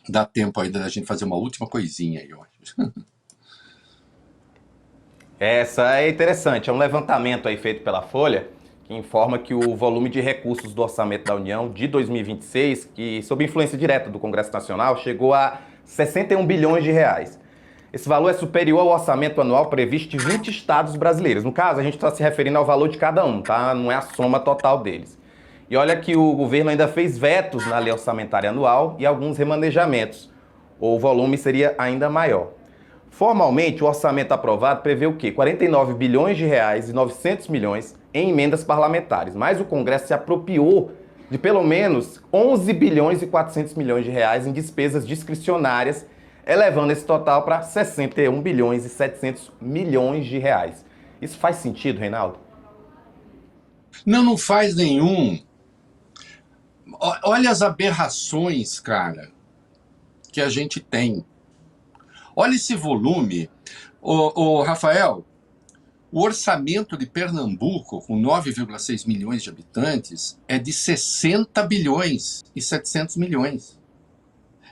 Dá tempo ainda da gente fazer uma última coisinha aí, eu acho. Essa é interessante, é um levantamento aí feito pela Folha que informa que o volume de recursos do orçamento da União de 2026, que sob influência direta do Congresso Nacional, chegou a 61 bilhões de reais. Esse valor é superior ao orçamento anual previsto de 20 estados brasileiros. No caso, a gente está se referindo ao valor de cada um, tá? Não é a soma total deles. E olha que o governo ainda fez vetos na lei orçamentária anual e alguns remanejamentos. O volume seria ainda maior. Formalmente, o orçamento aprovado prevê o quê? 49 bilhões de reais e 900 milhões em emendas parlamentares, mas o Congresso se apropriou de pelo menos 11 bilhões e 400 milhões de reais em despesas discricionárias, elevando esse total para 61 bilhões e 700 milhões de reais. Isso faz sentido, Reinaldo? Não, não faz nenhum. Olha as aberrações, cara, que a gente tem. Olha esse volume. Ô, Rafael, o orçamento de Pernambuco, com 9,6 milhões de habitantes, é de 60 bilhões e 700 milhões.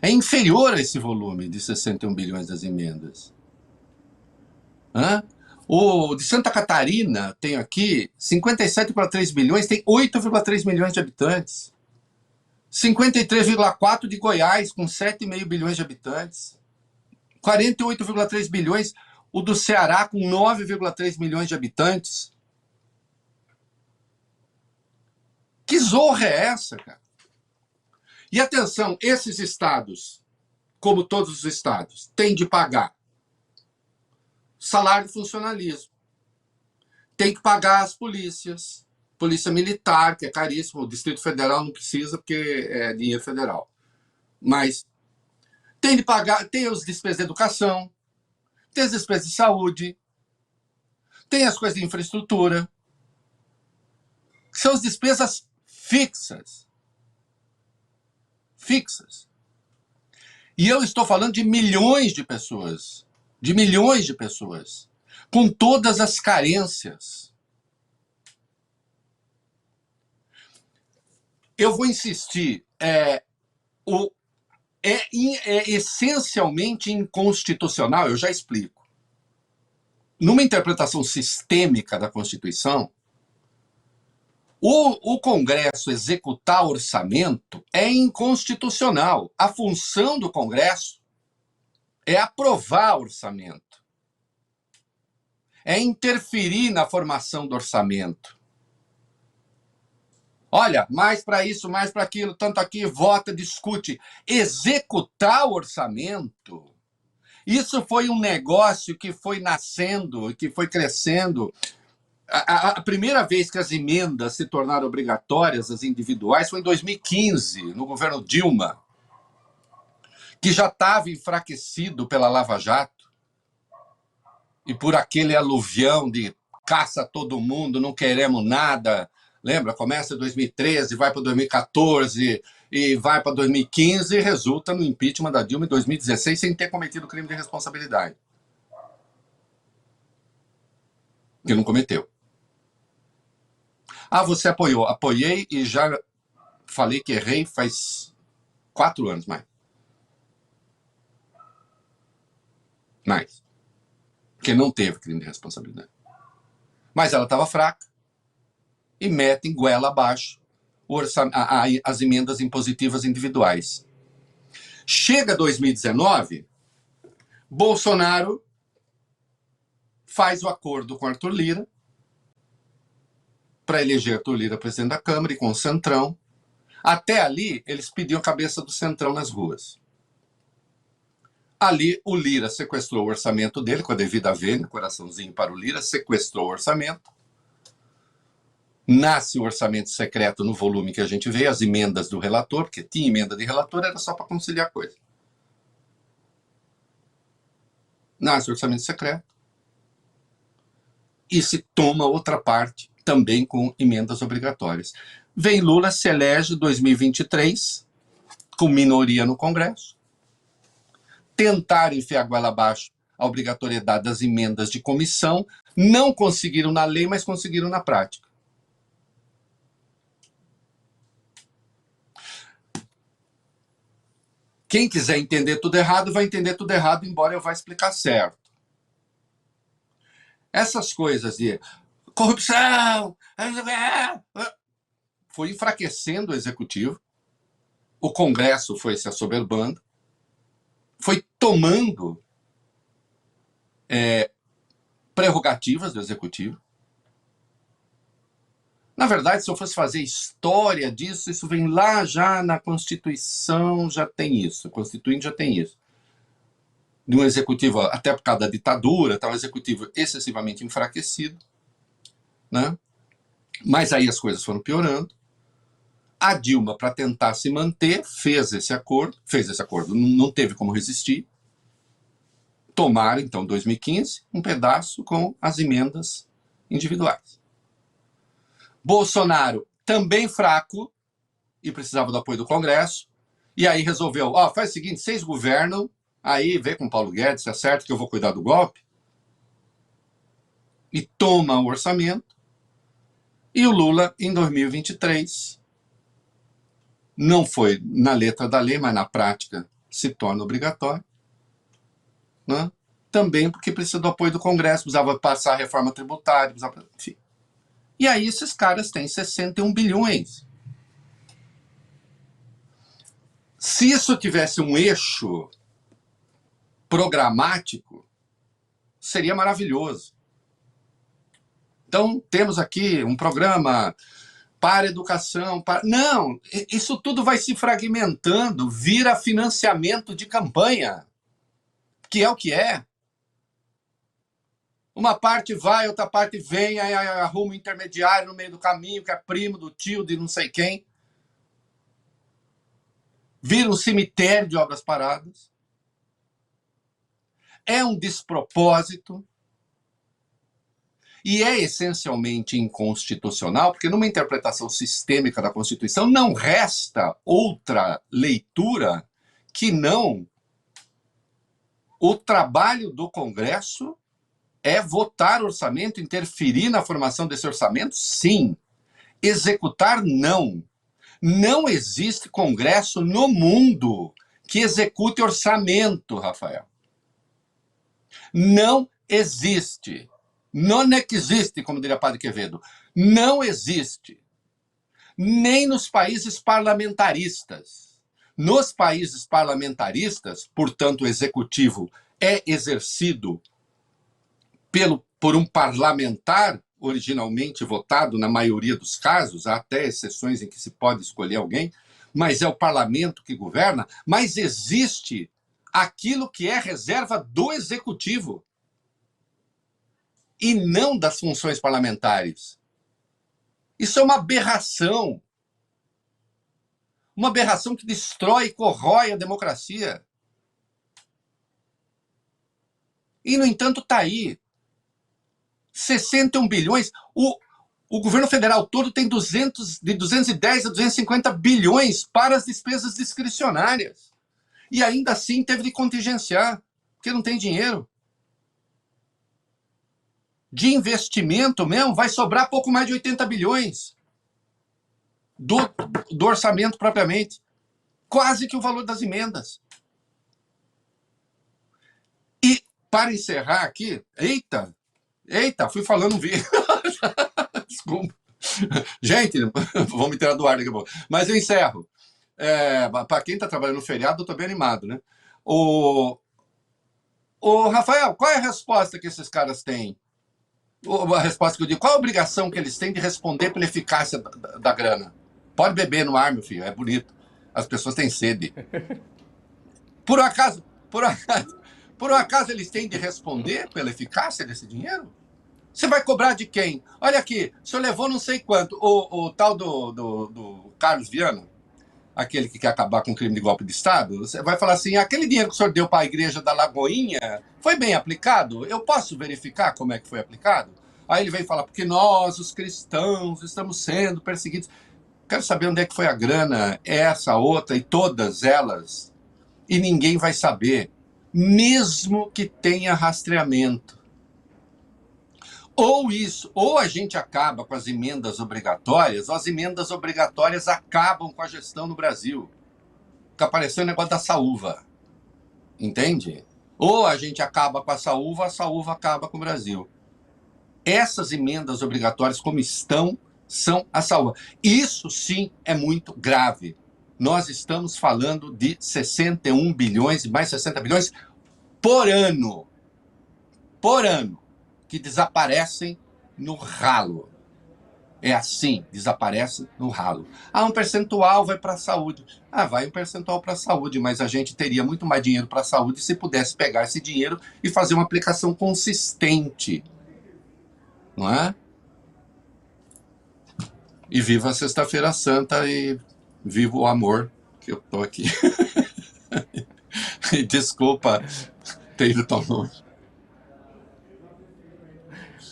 É inferior a esse volume de 61 bilhões das emendas. Hã? O de Santa Catarina tem aqui 57,3 bilhões, tem 8,3 milhões de habitantes. 53,4 de Goiás, com 7,5 bilhões de habitantes. 48,3 bilhões o do Ceará, com 9,3 milhões de habitantes. Que zorra é essa, cara? E atenção, esses estados, como todos os estados, têm de pagar salário de funcionalismo, tem que pagar as polícias, polícia militar, que é caríssimo, o Distrito Federal não precisa porque é dinheiro federal. Mas tem de pagar, tem as despesas de educação, tem as despesas de saúde, tem as coisas de infraestrutura, que são as despesas fixas. Fixas. E eu estou falando de milhões de pessoas, com todas as carências. Eu vou insistir, é essencialmente inconstitucional, eu já explico. Numa interpretação sistêmica da Constituição, o Congresso executar orçamento é inconstitucional. A função do Congresso é aprovar orçamento, é interferir na formação do orçamento. Olha, mais para isso, mais para aquilo, tanto aqui, vota, discute. Executar o orçamento, isso foi um negócio que foi nascendo, que foi crescendo. A primeira vez que as emendas se tornaram obrigatórias, as individuais, foi em 2015, no governo Dilma, que já estava enfraquecido pela Lava Jato e por aquele aluvião de caça todo mundo, não queremos nada. Lembra? Começa em 2013, vai para 2014 e vai para 2015 e resulta no impeachment da Dilma em 2016 sem ter cometido crime de responsabilidade. Que não cometeu. Ah, você apoiou. Apoiei e já falei que errei faz 4 anos mais. Porque não teve crime de responsabilidade. Mas ela estava fraca e mete em goela abaixo as emendas impositivas individuais. Chega 2019, Bolsonaro faz o acordo com Arthur Lira para eleger Arthur Lira presidente da Câmara e com o Centrão. Até ali, eles pediam a cabeça do Centrão nas ruas. Ali, o Lira sequestrou o orçamento dele, com a devida vênia, coraçãozinho para o Lira, sequestrou o orçamento. Nasce o orçamento secreto no volume que a gente vê, as emendas do relator, porque tinha emenda de relator, era só para conciliar a coisa. Nasce o orçamento secreto. E se toma outra parte, também com emendas obrigatórias. Vem Lula, se elege em 2023, com minoria no Congresso. Tentar enfiar a goela abaixo a obrigatoriedade das emendas de comissão, não conseguiram na lei, mas conseguiram na prática. Quem quiser entender tudo errado, vai entender tudo errado, embora eu vá explicar certo. Essas coisas de corrupção foi enfraquecendo o executivo, o Congresso foi se assoberbando, foi tomando prerrogativas do executivo. Na verdade, se eu fosse fazer história disso, isso vem lá já na Constituição, já tem isso. O Constituinte já tem isso. De um executivo, até por causa da ditadura, tá um executivo excessivamente enfraquecido, né? Mas aí as coisas foram piorando. A Dilma, para tentar se manter, fez esse acordo, não teve como resistir. Tomaram, então, em 2015, um pedaço com as emendas individuais. Bolsonaro, também fraco, e precisava do apoio do Congresso, e aí resolveu, faz o seguinte, vocês governam, aí vê com o Paulo Guedes, se é certo que eu vou cuidar do golpe, e toma o orçamento, e o Lula, em 2023, não foi na letra da lei, mas na prática se torna obrigatório, né? Também porque precisa do apoio do Congresso, precisava passar a reforma tributária, precisava, enfim. E aí esses caras têm 61 bilhões. Se isso tivesse um eixo programático, seria maravilhoso. Então, temos aqui um programa para educação. Não, isso tudo vai se fragmentando, vira financiamento de campanha, que é o que é. Uma parte vai, outra parte vem, aí arruma um intermediário no meio do caminho, que é primo do tio de não sei quem. Vira um cemitério de obras paradas. É um despropósito. E é essencialmente inconstitucional, porque numa interpretação sistêmica da Constituição não resta outra leitura que não o trabalho do Congresso é votar orçamento, interferir na formação desse orçamento? Sim. Executar? Não. Não existe Congresso no mundo que execute orçamento, Rafael. Não existe. Não existe, como diria Padre Quevedo. Não existe. Nem nos países parlamentaristas. Nos países parlamentaristas, portanto, o executivo é exercido por um parlamentar originalmente votado, na maioria dos casos, há até exceções em que se pode escolher alguém, mas é o parlamento que governa, mas existe aquilo que é reserva do executivo e não das funções parlamentares. Isso é uma aberração. Uma aberração que destrói e corrói a democracia. E, no entanto, está aí. 61 bilhões. O governo federal todo tem de 210 a 250 bilhões para as despesas discricionárias. E ainda assim teve de contingenciar, porque não tem dinheiro. De investimento mesmo, vai sobrar pouco mais de 80 bilhões do orçamento propriamente. Quase que o valor das emendas. E, para encerrar aqui, eita, fui falando Desculpa. Gente, vou me tirar do ar daqui a pouco. Mas eu encerro. Para quem está trabalhando no feriado, eu estou bem animado, né? O Rafael, qual é a resposta que esses caras têm? A resposta que eu digo, qual a obrigação que eles têm de responder pela eficácia da grana? Pode beber no ar, meu filho, é bonito. As pessoas têm sede. Por acaso eles têm de responder pela eficácia desse dinheiro? Você vai cobrar de quem? Olha aqui, o senhor levou não sei quanto. O tal do Carlos Viana, aquele que quer acabar com o crime de golpe de Estado, você vai falar assim, aquele dinheiro que o senhor deu para a igreja da Lagoinha foi bem aplicado? Eu posso verificar como é que foi aplicado? Aí ele vem falar, porque nós, os cristãos, estamos sendo perseguidos. Quero saber onde é que foi a grana, essa, outra e todas elas. E ninguém vai saber, mesmo que tenha rastreamento. Ou a gente acaba com as emendas obrigatórias, ou as emendas obrigatórias acabam com a gestão no Brasil. Fica parecendo o negócio da saúva. Entende? Ou a gente acaba com a saúva acaba com o Brasil. Essas emendas obrigatórias, como estão, são a saúva. Isso sim é muito grave. Nós estamos falando de 61 bilhões, mais 60 bilhões por ano, que desaparecem no ralo. É assim, desaparece no ralo. Ah, um percentual vai para a saúde. Ah, vai um percentual para a saúde, mas a gente teria muito mais dinheiro para a saúde se pudesse pegar esse dinheiro e fazer uma aplicação consistente. Não é? E viva a Sexta-feira Santa e viva o amor que eu tô aqui. E desculpa ter ido tão longe.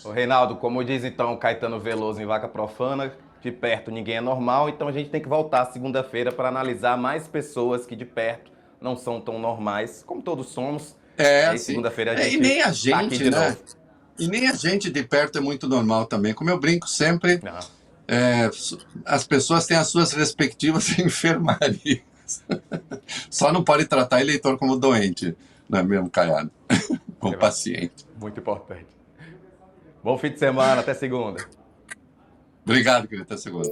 Ô, Reinaldo, como diz então Caetano Veloso em Vaca Profana, de perto ninguém é normal, então a gente tem que voltar segunda-feira para analisar mais pessoas que de perto não são tão normais, como todos somos. É, E aí assim. segunda-feira a E gente nem a tá aqui gente, de né? novo. E nem a gente de perto é muito normal também. Como eu brinco sempre, Ah, as pessoas têm as suas respectivas enfermarias. Só não pode tratar eleitor como doente, não é mesmo, Caiado? Como paciente. muito importante. Bom fim de semana, até segunda. Obrigado, querido. Até segunda.